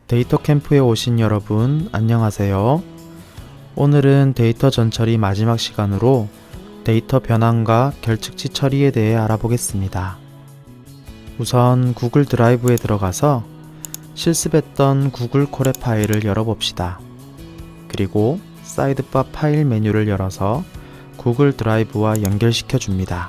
데이터 캠프에 오신 여러분 안녕하세요. 오늘은 데이터 전처리 마지막 시간으로 데이터 변환과 결측치 처리에 대해 알아보겠습니다. 우선 구글 드라이브에 들어가서 실습했던 구글 콜의 파일을 열어봅시다. 그리고 사이드바 파일 메뉴를 열어서 구글 드라이브와 연결시켜 줍니다.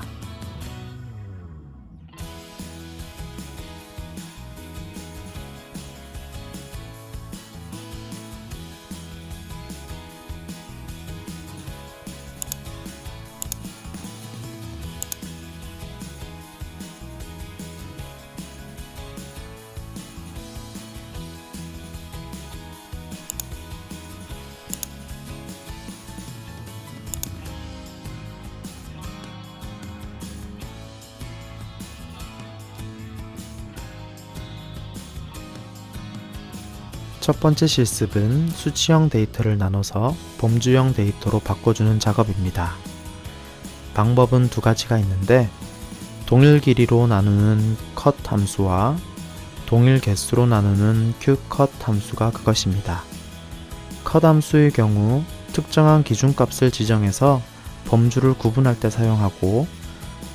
첫 번째 실습은 수치형 데이터를 나눠서 범주형 데이터로 바꿔주는 작업입니다. 방법은 두 가지가 있는데 동일 길이로 나누는 cut 함수와 동일 개수로 나누는 qcut 함수가 그것입니다. cut 함수의 경우 특정한 기준값을 지정해서 범주를 구분할 때 사용하고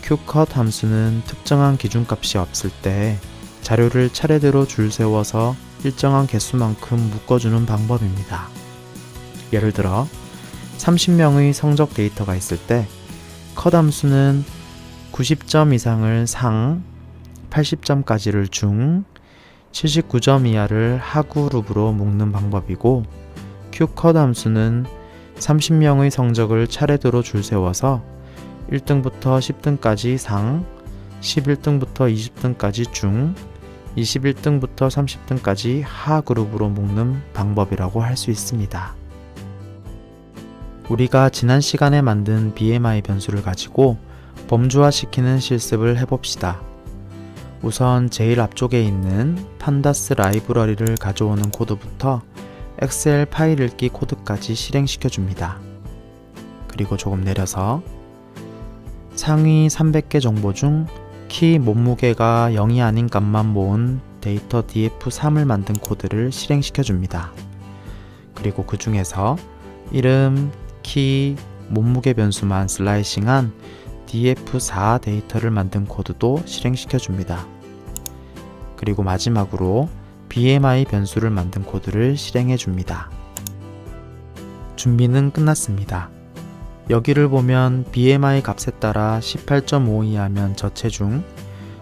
qcut 함수는 특정한 기준값이 없을 때 자료를 차례대로 줄 세워서 일정한 개수만큼 묶어주는 방법입니다. 예를 들어 30명의 성적 데이터가 있을 때 cut 함수는 90점 이상을 상, 80점까지를 중, 79점 이하를 하 그룹으로 묶는 방법이고 qcut 함수는 30명의 성적을 차례대로 줄 세워서 1등부터 10등까지 상, 11등부터 20등까지 중, 21등부터 30등까지 하 그룹으로 묶는 방법이라고 할 수 있습니다. 우리가 지난 시간에 만든 BMI 변수를 가지고 범주화시키는 실습을 해봅시다. 우선 제일 앞쪽에 있는 판다스 라이브러리를 가져오는 코드부터 엑셀 파일 읽기 코드까지 실행시켜 줍니다. 그리고 조금 내려서 상위 300개 정보 중 키 몸무게가 0이 아닌 값만 모은 데이터 df3을 만든 코드를 실행시켜 줍니다. 그리고 그 중에서 이름, 키, 몸무게 변수만 슬라이싱한 df4 데이터를 만든 코드도 실행시켜 줍니다. 그리고 마지막으로 BMI 변수를 만든 코드를 실행해 줍니다. 준비는 끝났습니다. 여기를 보면 BMI 값에 따라 18.5 이하면 저체중,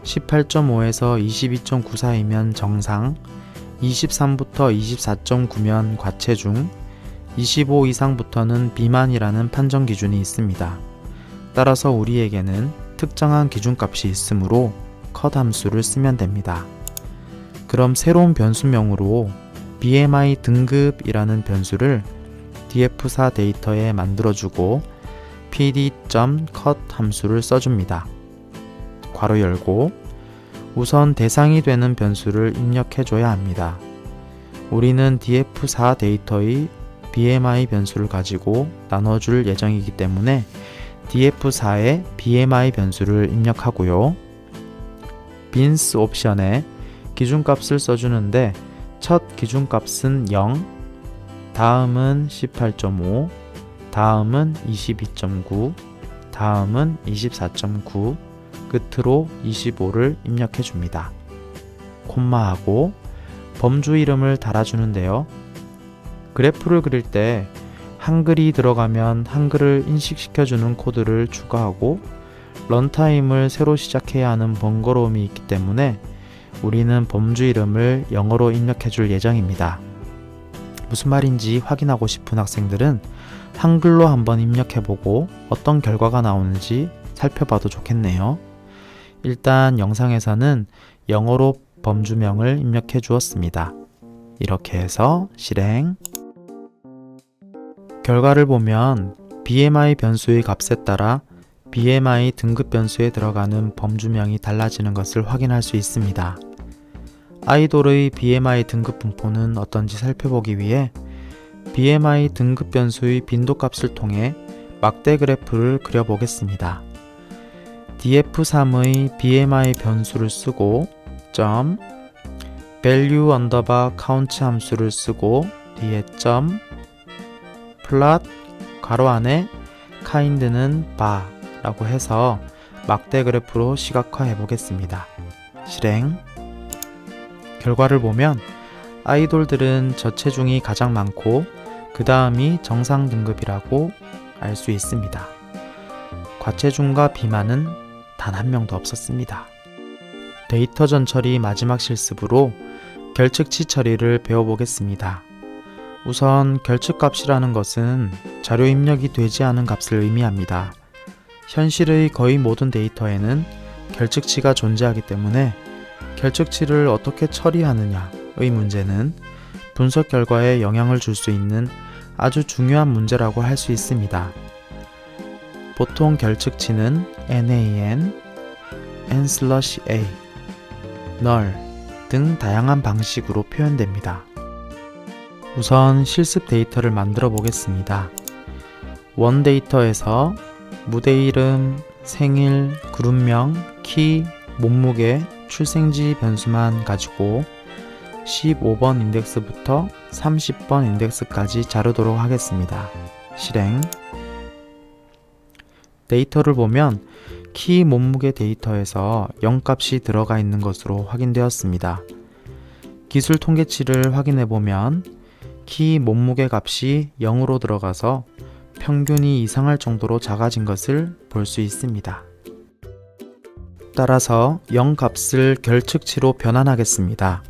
18.5에서 22.9 사이면 정상, 23부터 24.9면 과체중, 25 이상부터는 비만이라는 판정 기준이 있습니다. 따라서 우리에게는 특정한 기준값이 있으므로 cut 함수를 쓰면 됩니다. 그럼 새로운 변수명으로 BMI 등급이라는 변수를 df4 데이터에 만들어주고 pd.cut 함수를 써줍니다. 괄호 열고 우선 대상이 되는 변수를 입력해줘야 합니다. 우리는 df4 데이터의 BMI 변수를 가지고 나눠줄 예정이기 때문에 df4에 BMI 변수를 입력하고요. bins 옵션에 기준값을 써주는데 첫 기준값은 0, 다음은 18.5, 다음은 22.9, 다음은 24.9, 끝으로 25를 입력해 줍니다. 콤마하고 범주 이름을 달아주는데요. 그래프를 그릴 때 한글이 들어가면 한글을 인식시켜주는 코드를 추가하고 런타임을 새로 시작해야 하는 번거로움이 있기 때문에 우리는 범주 이름을 영어로 입력해 줄 예정입니다. 무슨 말인지 확인하고 싶은 학생들은 한글로 한번 입력해보고 어떤 결과가 나오는지 살펴봐도 좋겠네요. 일단 영상에서는 영어로 범주명을 입력해 주었습니다. 이렇게 해서 실행. 결과를 보면 BMI 변수의 값에 따라 BMI 등급 변수에 들어가는 범주명이 달라지는 것을 확인할 수 있습니다. 아이돌의 BMI 등급 분포는 어떤지 살펴보기 위해 BMI 등급 변수의 빈도값을 통해 막대 그래프를 그려보겠습니다. df3의 BMI 변수를 쓰고 value 언더바 count 함수를 쓰고 뒤에 점 plot 괄호 안에 kind는 bar 라고 해서 막대 그래프로 시각화해 보겠습니다. 실행. 결과를 보면 아이돌들은 저체중이 가장 많고 그 다음이 정상 등급이라고 알 수 있습니다. 과체중과 비만은 단 한 명도 없었습니다. 데이터 전처리 마지막 실습으로 결측치 처리를 배워보겠습니다. 우선 결측값이라는 것은 자료 입력이 되지 않은 값을 의미합니다. 현실의 거의 모든 데이터에는 결측치가 존재하기 때문에 결측치를 어떻게 처리하느냐의 문제는 분석 결과에 영향을 줄 수 있는 아주 중요한 문제라고 할 수 있습니다. 보통 결측치는 NaN, N/A, null 등 다양한 방식으로 표현됩니다. 우선 실습 데이터를 만들어 보겠습니다. 원 데이터에서 무대 이름, 생일, 그룹명, 키, 몸무게, 출생지 변수만 가지고 15번 인덱스부터 30번 인덱스까지 자르도록 하겠습니다. 실행. 데이터를 보면 키, 몸무게 데이터에서 0값이 들어가 있는 것으로 확인되었습니다. 기술 통계치를 확인해 보면 키, 몸무게 값이 0으로 들어가서 평균이 이상할 정도로 작아진 것을 볼 수 있습니다. 따라서 0 값을 결측치로 변환하겠습니다.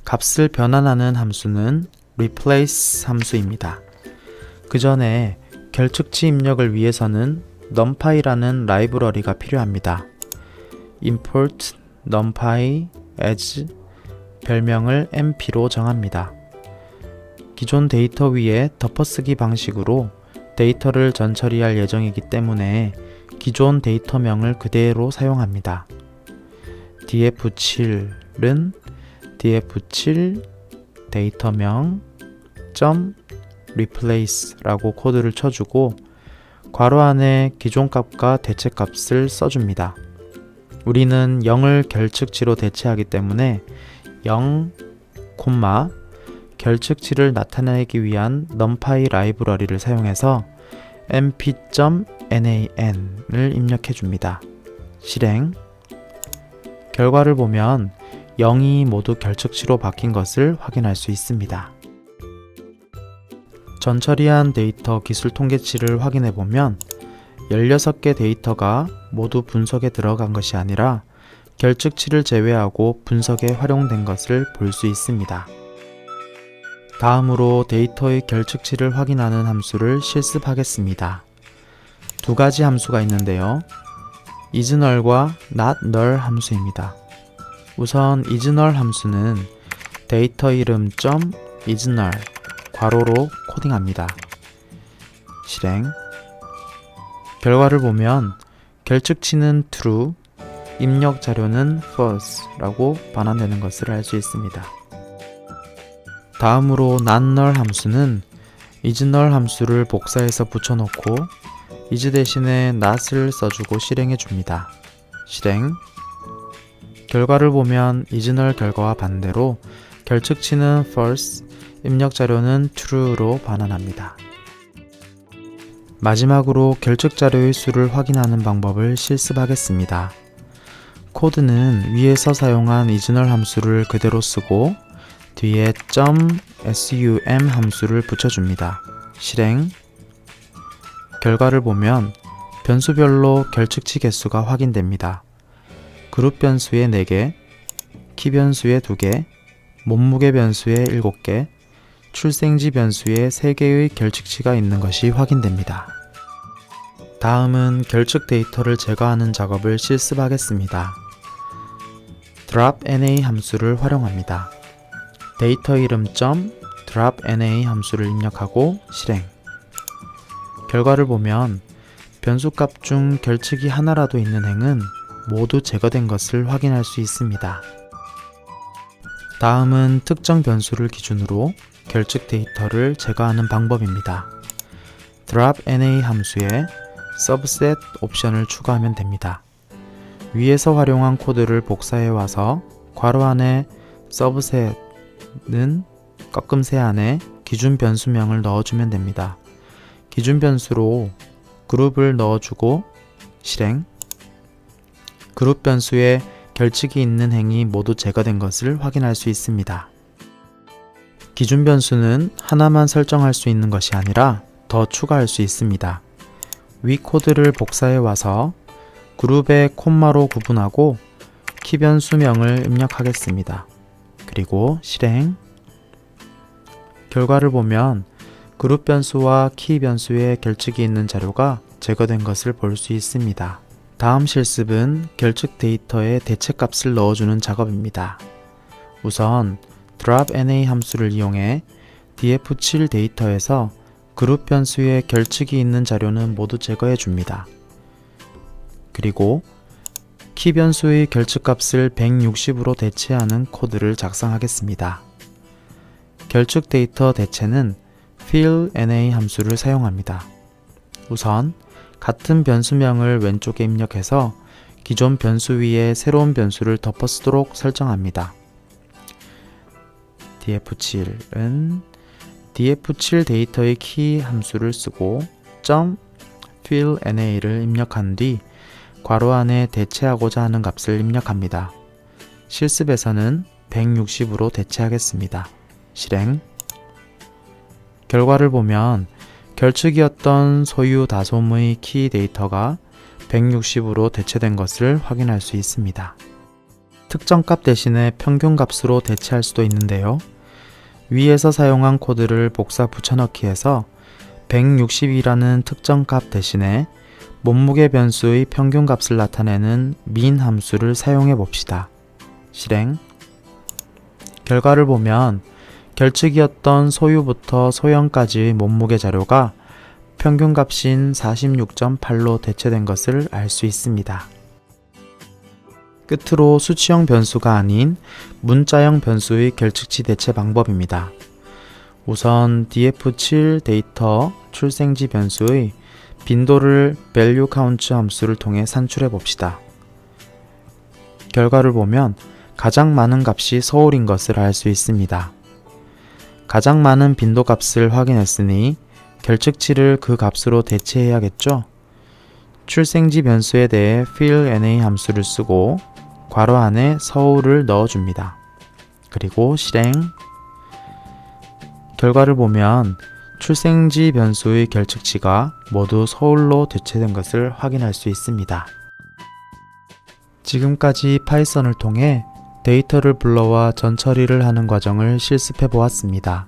값을 변환하는 함수는 replace 함수입니다. 그 전에 결측치 입력을 위해서는 numpy라는 라이브러리가 필요합니다. import numpy as 별명을 mp로 정합니다. 기존 데이터 위에 덮어쓰기 방식으로 데이터를 전처리할 예정이기 때문에 기존 데이터명을 그대로 사용합니다. df7은 df7 데이터명 .replace라고 코드를 쳐주고 괄호 안에 기존 값과 대체 값을 써줍니다. 우리는 0을 결측치로 대체하기 때문에 0, 결측치를 나타내기 위한 numpy 라이브러리를 사용해서 mp.nan을 입력해 줍니다. 실행. 결과를 보면 0이 모두 결측치로 바뀐 것을 확인할 수 있습니다. 전처리한 데이터 기술 통계치를 확인해 보면 16개 데이터가 모두 분석에 들어간 것이 아니라 결측치를 제외하고 분석에 활용된 것을 볼 수 있습니다. 다음으로 데이터의 결측치를 확인하는 함수를 실습하겠습니다. 두 가지 함수가 있는데요. isNull과 notNull 함수입니다. 우선 isNull 함수는 데이터 이름 .isNull 괄호로 코딩합니다. 실행. 결과를 보면 결측치는 true, 입력 자료는 false라고 반환되는 것을 알 수 있습니다. 다음으로 notNull 함수는 isNull 함수를 복사해서 붙여놓고 is 대신에 not을 써주고 실행해 줍니다. 실행. 결과를 보면 isNull 결과와 반대로 결측치는 false, 입력 자료는 true로 반환합니다. 마지막으로 결측 자료의 수를 확인하는 방법을 실습하겠습니다. 코드는 위에서 사용한 isNull 함수를 그대로 쓰고 뒤에 .sum 함수를 붙여줍니다. 실행. 결과를 보면 변수별로 결측치 개수가 확인됩니다. 그룹 변수에 4개, 키 변수에 2개, 몸무게 변수에 7개, 출생지 변수에 3개의 결측치가 있는 것이 확인됩니다. 다음은 결측 데이터를 제거하는 작업을 실습하겠습니다. dropNA 함수를 활용합니다. 데이터 이름 .dropNA 함수를 입력하고 실행. 결과를 보면 변수값 중 결측이 하나라도 있는 행은 모두 제거된 것을 확인할 수 있습니다. 다음은 특정 변수를 기준으로 결측 데이터를 제거하는 방법입니다. dropNA 함수에 subset 옵션을 추가하면 됩니다. 위에서 활용한 코드를 복사해 와서 괄호 안에 서브셋은 꺾음새 안에 기준 변수명을 넣어주면 됩니다. 기준 변수로 그룹을 넣어주고 실행. 그룹 변수에 결칙이 있는 행이 모두 제거된 것을 확인할 수 있습니다. 기준 변수는 하나만 설정할 수 있는 것이 아니라 더 추가할 수 있습니다. 위 코드를 복사해 와서 그룹의 콤마로 구분하고 키 변수명을 입력하겠습니다. 그리고 실행. 결과를 보면 그룹 변수와 키 변수에 결칙이 있는 자료가 제거된 것을 볼 수 있습니다. 다음 실습은 결측 데이터에 대체값을 넣어주는 작업입니다. 우선 dropNA 함수를 이용해 df7 데이터에서 그룹 변수에 결칙이 있는 자료는 모두 제거해 줍니다. 그리고 키 변수의 결측값을 160으로 대체하는 코드를 작성하겠습니다. 결측 데이터 대체는 fillNA 함수를 사용합니다. 우선 같은 변수명을 왼쪽에 입력해서 기존 변수 위에 새로운 변수를 덮어쓰도록 설정합니다. df7은 df7 데이터의 키 함수를 쓰고 .fillNA를 입력한 뒤 괄호 안에 대체하고자 하는 값을 입력합니다. 실습에서는 160으로 대체하겠습니다. 실행. 결과를 보면 결측이었던 소유 다솜의 키 데이터가 160으로 대체된 것을 확인할 수 있습니다. 특정값 대신에 평균값으로 대체할 수도 있는데요. 위에서 사용한 코드를 복사 붙여넣기해서 160이라는 특정값 대신에 몸무게 변수의 평균값을 나타내는 min 함수를 사용해 봅시다. 실행. 결과를 보면 결측이었던 소유부터 소형까지의 몸무게 자료가 평균값인 46.8로 대체된 것을 알 수 있습니다. 끝으로 수치형 변수가 아닌 문자형 변수의 결측치 대체 방법입니다. 우선 df7 데이터 출생지 변수의 빈도를 valueCount 함수를 통해 산출해 봅시다. 결과를 보면 가장 많은 값이 서울인 것을 알 수 있습니다. 가장 많은 빈도 값을 확인했으니 결측치를 그 값으로 대체해야겠죠? 출생지 변수에 대해 fillNA 함수를 쓰고 괄호 안에 서울을 넣어줍니다. 그리고 실행. 결과를 보면 출생지 변수의 결측치가 모두 서울로 대체된 것을 확인할 수 있습니다. 지금까지 파이썬을 통해 데이터를 불러와 전처리를 하는 과정을 실습해 보았습니다.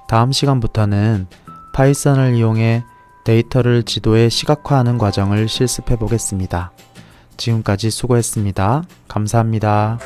다음 시간부터는 파이썬을 이용해 데이터를 지도에 시각화하는 과정을 실습해 보겠습니다. 지금까지 수고했습니다. 감사합니다.